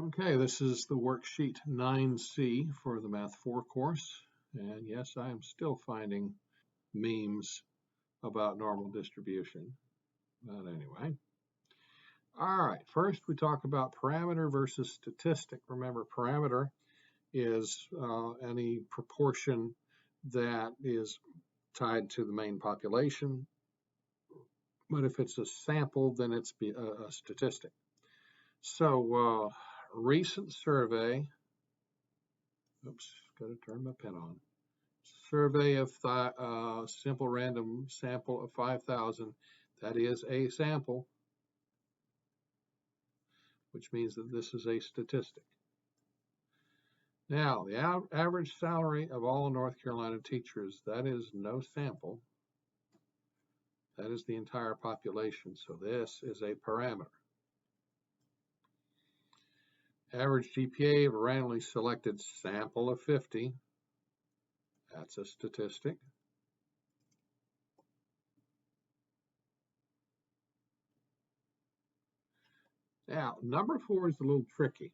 Okay, this is the worksheet 9C for the Math 4 course. And yes, I am still finding memes about normal distribution. But anyway. All right, first we talk about parameter versus statistic. Remember, parameter is any proportion that is tied to the main population. But if it's a sample, then it's a statistic. So recent survey, oops, got to turn my pen on. Survey of simple random sample of 5,000. That is a sample, which means that this is a statistic. Now, the average salary of all North Carolina teachers, that is no sample. That is the entire population, so this is a parameter. Average GPA of a randomly selected sample of 50, that's a statistic. Now, number 4 is a little tricky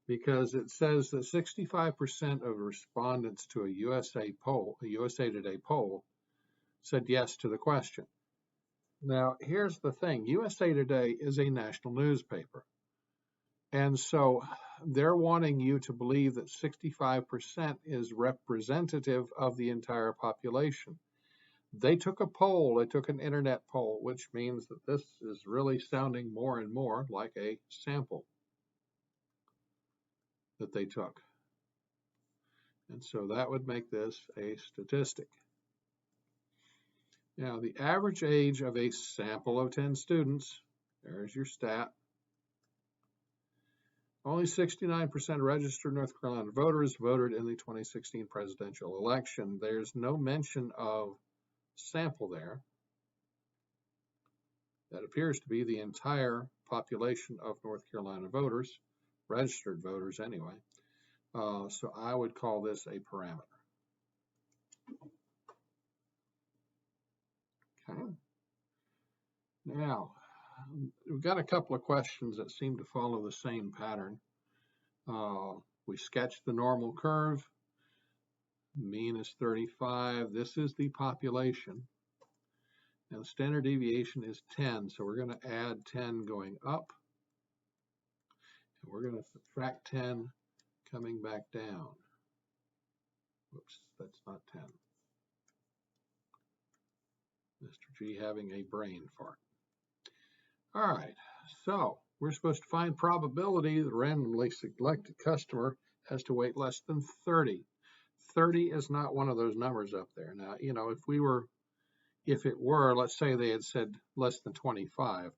because it says that 65% of respondents to a USA Today poll, said yes to the question. Now, here's the thing. USA Today is a national newspaper. And so they're wanting you to believe that 65% is representative of the entire population. They took a poll, they took an internet poll, which means that this is really sounding more and more like a sample that they took. And so that would make this a statistic. Now, the average age of a sample of 10 students, there's your stat. Only 69% of registered North Carolina voters voted in the 2016 presidential election. There's no mention of sample there. That appears to be the entire population of North Carolina voters, registered voters anyway. So I would call this a parameter. Okay. Now, we've got a couple of questions that seem to follow the same pattern. We sketched the normal curve. Mean is 35. This is the population. And the standard deviation is 10. So we're going to add 10 going up. And we're going to subtract 10 coming back down. Whoops, that's not 10. Mr. G having a brain fart. All right, so we're supposed to find probability that a randomly selected customer has to wait less than 30. 30 is not one of those numbers up there. Now, you know, if it were, let's say they had said less than 25,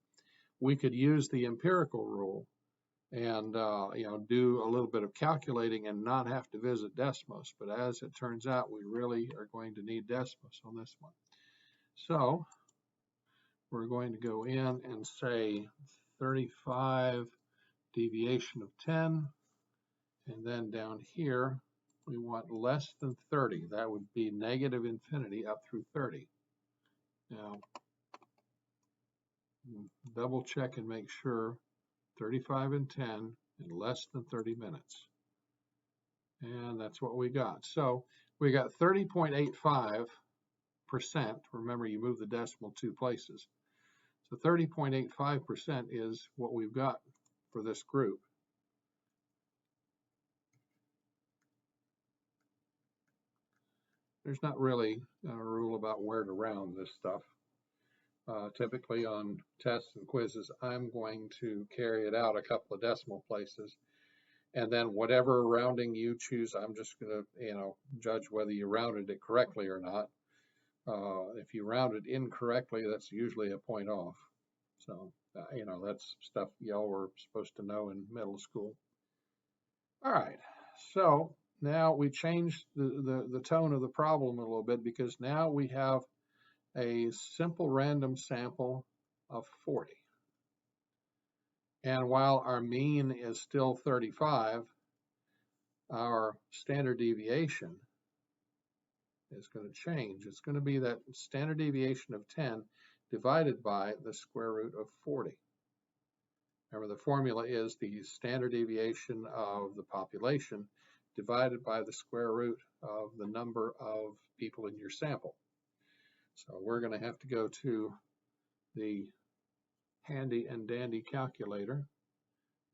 we could use the empirical rule and do a little bit of calculating and not have to visit Desmos. But as it turns out, we really are going to need Desmos on this one. So we're going to go in and say 35 deviation of 10, and then down here we want less than 30. That would be negative infinity up through 30. Now double check and make sure 35 and 10 in less than 30 minutes. And that's what we got. So we got 30.85%. Remember, you move the decimal 2 places. So 30.85% is what we've got for this group. There's not really a rule about where to round this stuff. Typically on tests and quizzes, I'm going to carry it out a couple of decimal places. And then whatever rounding you choose, I'm just going to, judge whether you rounded it correctly or not. If you rounded incorrectly, that's usually a point off. So, that's stuff y'all were supposed to know in middle school. All right, so now we changed the tone of the problem a little bit because now we have a simple random sample of 40. And while our mean is still 35, our standard deviation is going to change. It's going to be that standard deviation of 10 divided by the square root of 40. Remember, the formula is the standard deviation of the population divided by the square root of the number of people in your sample. So we're going to have to go to the handy and dandy calculator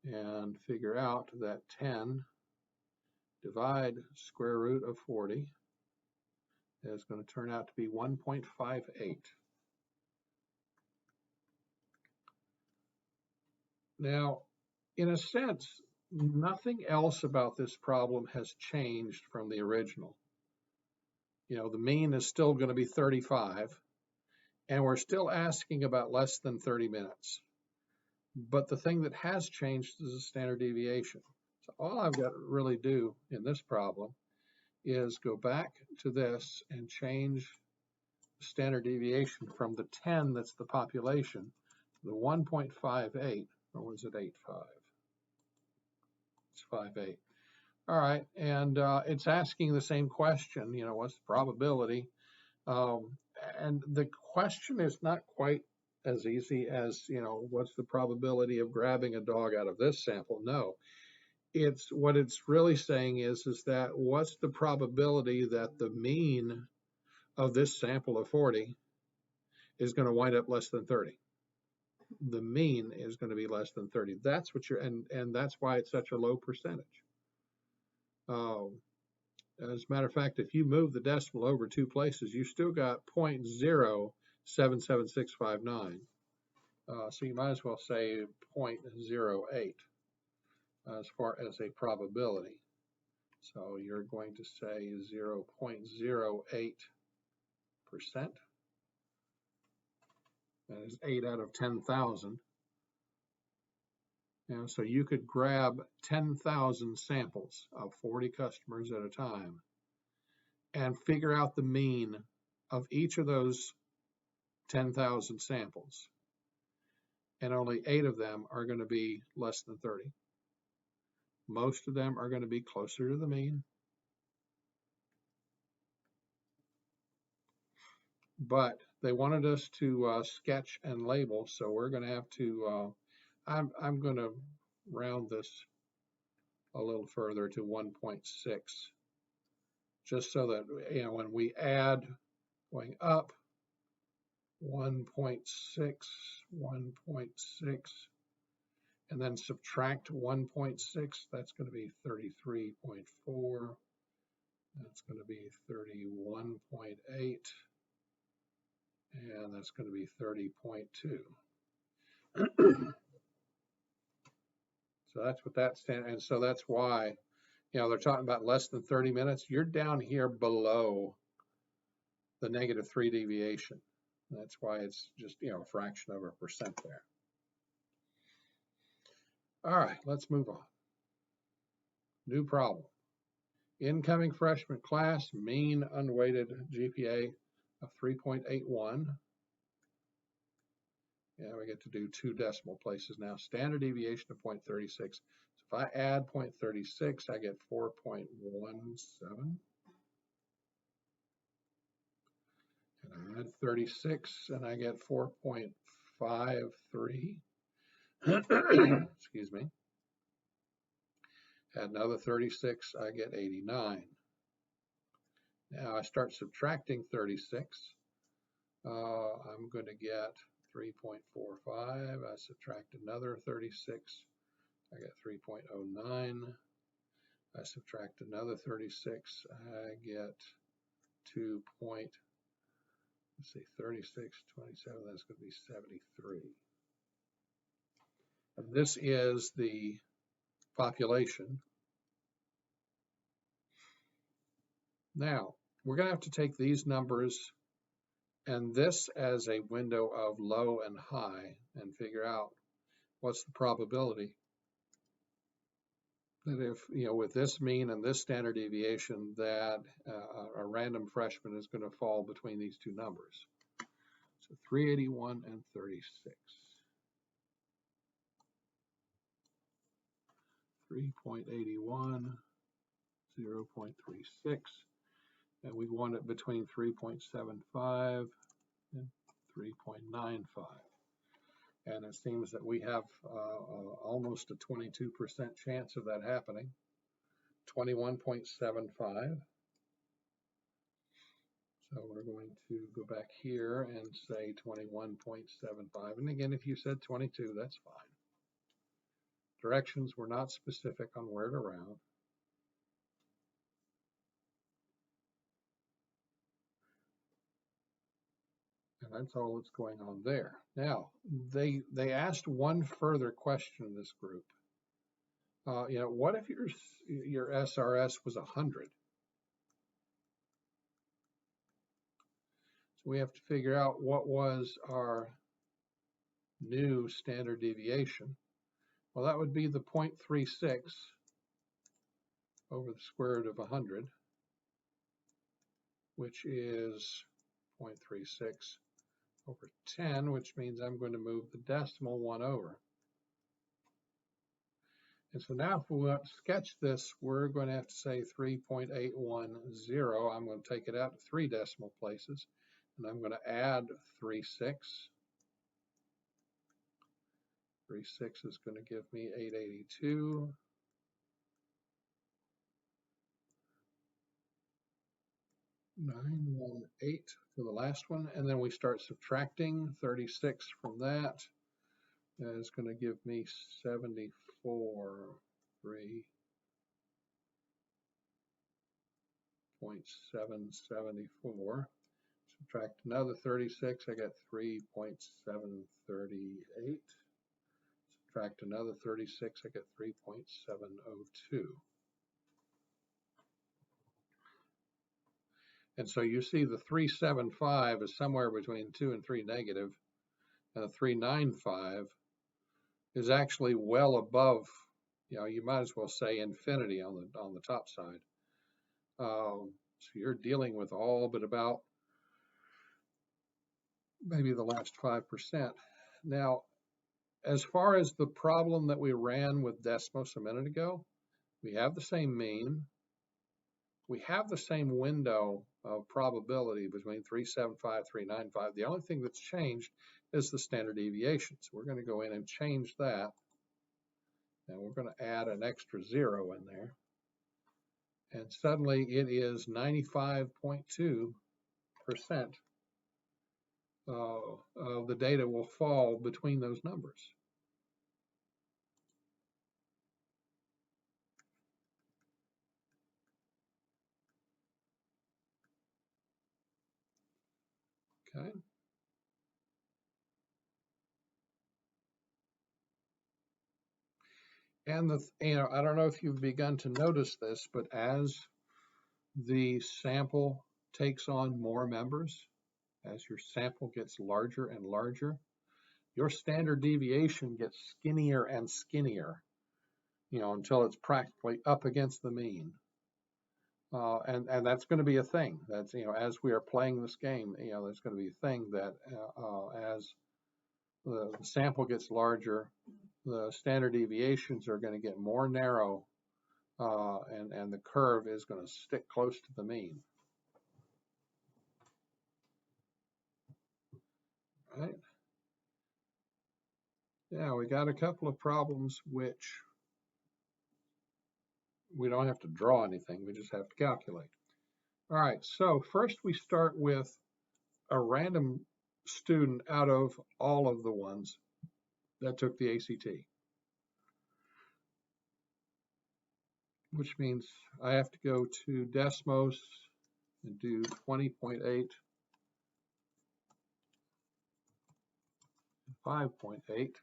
and figure out that 10 divide square root of 40 is going to turn out to be 1.58. Now, in a sense, nothing else about this problem has changed from the original. You know, the mean is still going to be 35, and we're still asking about less than 30 minutes. But the thing that has changed is the standard deviation. So all I've got to really do in this problem is go back to this and change the standard deviation from the 10 that's the population to the 1.58, or was it 8.5? It's 5.8. All right, and it's asking the same question, you know, what's the probability? And the question is not quite as easy as, you know, what's the probability of grabbing a dog out of this sample? No, it's what it's really saying is that what's the probability that the mean of this sample of 40 is going to wind up less than 30? The mean is going to be less than 30. That's what you're, and that's why it's such a low percentage. As a matter of fact, if you move the decimal over 2 places, you still got 0.077659. So you might as well say 0.08 as far as a probability. So you're going to say 0.08%. That is 8 out of 10,000. And so you could grab 10,000 samples of 40 customers at a time and figure out the mean of each of those 10,000 samples. And only 8 of them are going to be less than 30. Most of them are going to be closer to the mean. But they wanted us to sketch and label, so we're going to have to, I'm going to round this a little further to 1.6, just so that, you know, when we add going up 1.6, 1.6, and then subtract 1.6, that's going to be 33.4. That's going to be 31.8. And that's going to be 30.2. So that's what that stands, and so that's why, you know, they're talking about less than 30 minutes. You're down here below the -3 deviation. That's why it's just, you know, a fraction of a percent there. All right, let's move on. New problem. Incoming freshman class, mean unweighted GPA of 3.81. Yeah, we get to do 2 decimal places now. Standard deviation of 0.36. So if I add 0.36, I get 4.17. And I add 36, and I get 4.53. Excuse me. Add another 36, I get 89. Now I start subtracting 36. I'm going to get 3.45. I subtract another 36. I get 3.09. I subtract another 36. I get 36, 27. That's going to be 73. And this is the population. Now, we're going to have to take these numbers and this as a window of low and high and figure out what's the probability that if, you know, with this mean and this standard deviation that a random freshman is going to fall between these 2 numbers. So 381 and 36. 3.81, 0.36. And we want it between 3.75 and 3.95. And it seems that we have almost a 22% chance of that happening. 21.75. So we're going to go back here and say 21.75. And again, if you said 22, that's fine. Directions were not specific on where to round. And that's all that's going on there. Now, they asked one further question in this group. What if your SRS was 100? So we have to figure out what was our new standard deviation. Well, that would be the 0.36 over the square root of 100, which is 0.36 over 10, which means I'm going to move the decimal one over. And so now if we want to sketch this, we're going to have to say 3.810. I'm going to take it out to 3 decimal places, and I'm going to add 3.6. 3.6 is going to give me 882. 918 for the last one, and then we start subtracting 36 from that. That is going to give me 74.774. Subtract another 36, I got 3.738. Subtract another 36, I get 3.702. And so you see the 375 is somewhere between 2 and 3 negative, and the 395 is actually well above, you might as well say infinity on the top side. So you're dealing with all but about maybe the last 5%. Now, as far as the problem that we ran with Desmos a minute ago, we have the same mean. We have the same window of probability between 375, 395. The only thing that's changed is the standard deviation. So we're going to go in and change that. And we're going to add an extra 0 in there. And suddenly it is 95.2% of the data will fall between those numbers. Okay. And I don't know if you've begun to notice this, but as the sample takes on more members, as your sample gets larger and larger, your standard deviation gets skinnier and skinnier, until it's practically up against the mean. And that's going to be a thing. That's, as we are playing this game, there's going to be a thing that as the sample gets larger, the standard deviations are going to get more narrow, and the curve is going to stick close to the mean. Right? Yeah, we got a couple of problems which we don't have to draw anything, we just have to calculate. All right, so first we start with a random student out of all of the ones that took the ACT, which means I have to go to Desmos and do 20.8, 5.8.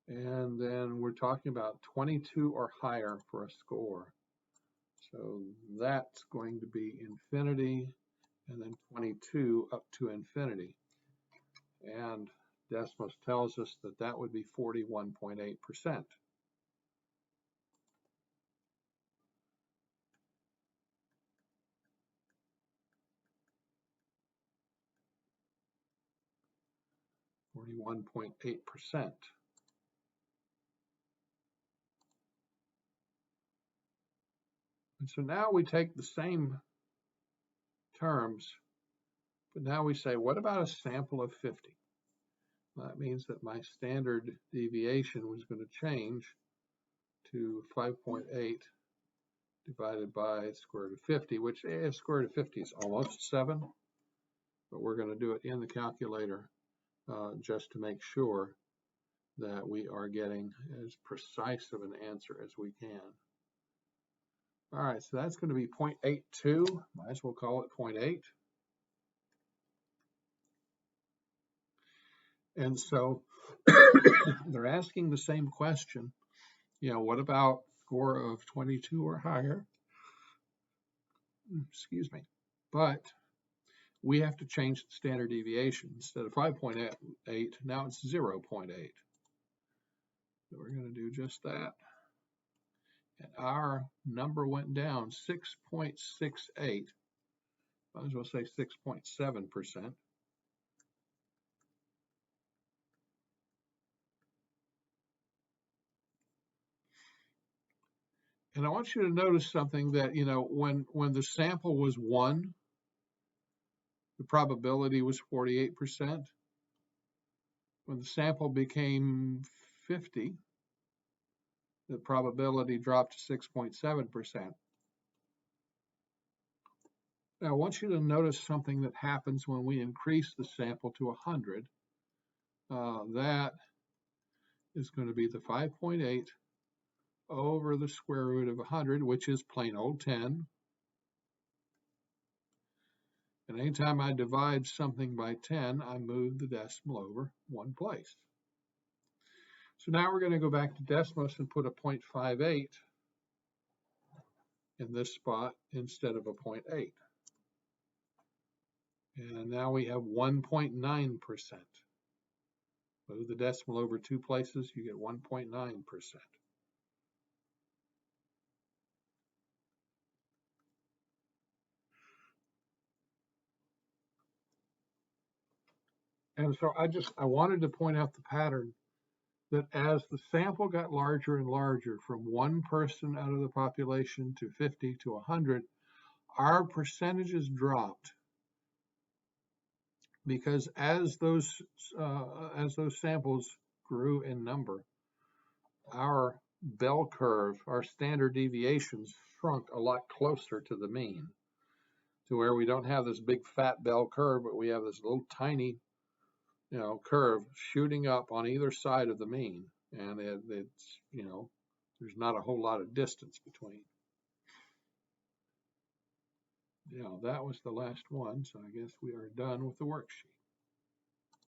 And then we're talking about 22 or higher for a score. So that's going to be infinity, and then 22 up to infinity. And Desmos tells us that that would be 41.8%. .8%. And so now we take the same terms, But now we say, what about a sample of 50? Well, that means that my standard deviation was going to change to 5.8 divided by square root of 50, which square root of 50 is almost 7, but we're going to do it in the calculator just to make sure that we are getting as precise of an answer as we can. All right, so that's going to be 0.82. Might as well call it 0.8. And so they're asking the same question. You know, what about score of 22 or higher? Excuse me. But we have to change the standard deviation. Instead of 5.8, now it's 0.8. So we're going to do just that. And our number went down 6.68. Might as well say 6.7%. And I want you to notice something that, you know, when the sample was 1, the probability was 48%. When the sample became 50, the probability dropped to 6.7%. Now, I want you to notice something that happens when we increase the sample to 100. That is going to be the 5.8 over the square root of 100, which is plain old 10. And anytime I divide something by 10, I move the decimal over one place. So now we're going to go back to Desmos and put a 0.58 in this spot instead of a 0.8. And now we have 1.9%. Move the decimal over two places, you get 1.9%. And so I wanted to point out the pattern that as the sample got larger and larger, from 1 person out of the population to 50 to 100, our percentages dropped, because as those samples grew in number, our bell curve, our standard deviations shrunk a lot closer to the mean, to where we don't have this big fat bell curve, but we have this little tiny, you know, curve shooting up on either side of the mean, and it's, you know, there's not a whole lot of distance between. You know, that was the last one, so I guess we are done with the worksheet.